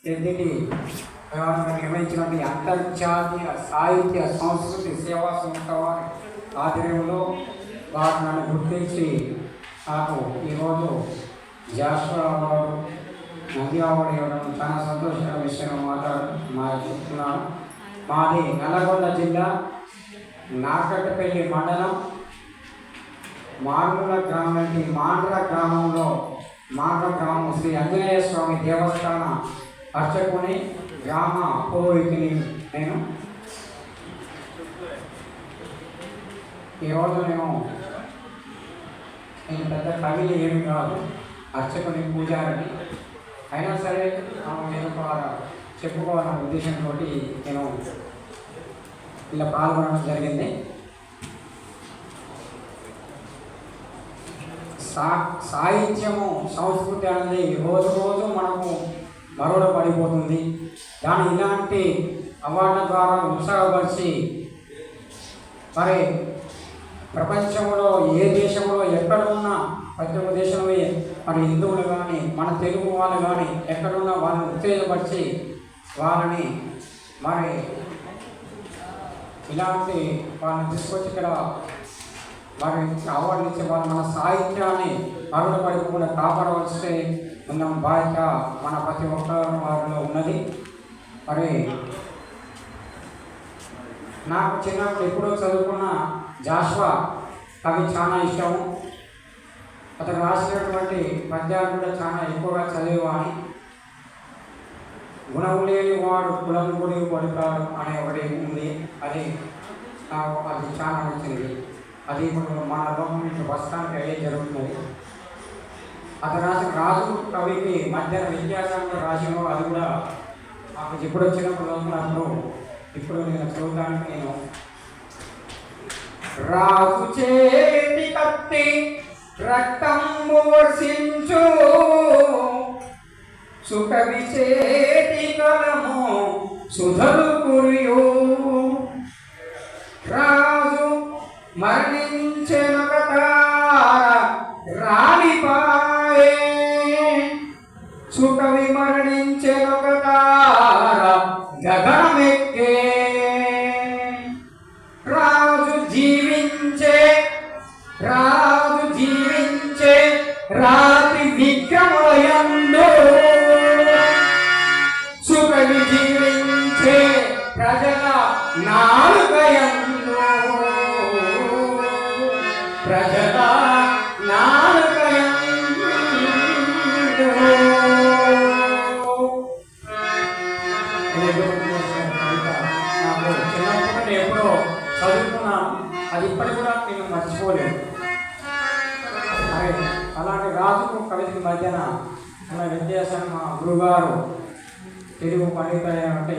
దీన్ని నిర్వహించినటువంటి అంతర్జాతీయ సాహిత్య సంస్కృతి సేవా సంస్థ వారి ఆధ్వర్యంలో వారు నన్ను గుర్తించి నాకు ఈరోజు జాషువా అవార్డు నంది అవార్డు ఇవ్వడం చాలా సంతోషకర విషయంగా చెప్తున్నాను. మాది నల్లగొండ జిల్లా నార్కట్పల్లి మండలం మాండ్ర గ్రామంలో మాండ్ర గ్రామం శ్రీ ఆంజనేయ స్వామి దేవస్థాన అర్చకుని గ్రామ పురోహితుని నేను. ఈరోజు నేను పెద్ద కవిని ఏమి కాదు, అర్చకుని పూజారిని. అయినా సరే నేను చెప్పుకోవాలన్న ఉద్దేశంతో నేను ఇలా పాల్గొనడం జరిగింది. సాహిత్యము సంస్కృతి అనేది రోజు రోజు మనకు మరోడ పడిపోతుంది. దాని ఇలాంటి అవార్డుల ద్వారా ఉత్సాహపరిచి మరి ప్రపంచంలో ఏ దేశంలో ఎక్కడ ఉన్నా ప్రతి ఒక్క దేశంలో మరి హిందువులు కానీ మన తెలుగు వాళ్ళు కానీ ఎక్కడున్నా వాళ్ళని ఉత్తేజపరిచి వాళ్ళని మరి ఇలాంటి వాళ్ళని తీసుకొచ్చి ఇక్కడ మరి అవార్డులు ఇచ్చే వాళ్ళు మన సాహిత్యాన్ని మరుగున పడిపోకుండా కాపాడవలసి ఉన్న బాధ్యత మన ప్రతి ఒక్కరి వారిలో ఉన్నది. మరి నాకు చిన్నప్పుడు ఎప్పుడో చదువుకున్న జాషువా కవి చాలా ఇష్టము. అతను రాసినటువంటి పద్యాలు కూడా చాలా ఎక్కువగా చదివేవాడిని. గుణం లేని వాడు కులం గుడి పడుతాడు అనే ఒకటి ఉంది. అది చాలా నచ్చింది. అది ఇప్పుడు మన లోకం నుంచి ప్రస్తుతానికి అయ్యే జరుగుతున్నది. అతను రాసిన రాజు కవికి మధ్యాహ్న విద్యాసాగర్ రాసిన అది కూడా నాకు ఇప్పుడు వచ్చినప్పుడు చదువుతున్నప్పుడు ఇప్పుడు నేను చదవడానికి నేను రాజు చేతి కత్తి రక్తంబు వర్షించు సుకవి చేతి కలము సుధలు కురియు రాజు మరణించెనొక రాలిపాయే సుకవి మరణించెనొక గగనమెక్కే రాజు జీవించే రాతి విక్రమయందు సుకవి జీవించే ప్రజల నాలుకయందు ప్రజల నాలుకయందు. నాకు చిన్నప్పుడు నేను ఎప్పుడో చదువుకున్నాను, అది ఇప్పటికి కూడా నేను మర్చిపోలేదు. అలాంటి రాజుకు కవితకి మధ్యన మన విద్యాసాగర్ మా గురుగారు తెలుగు పండితులు అంటే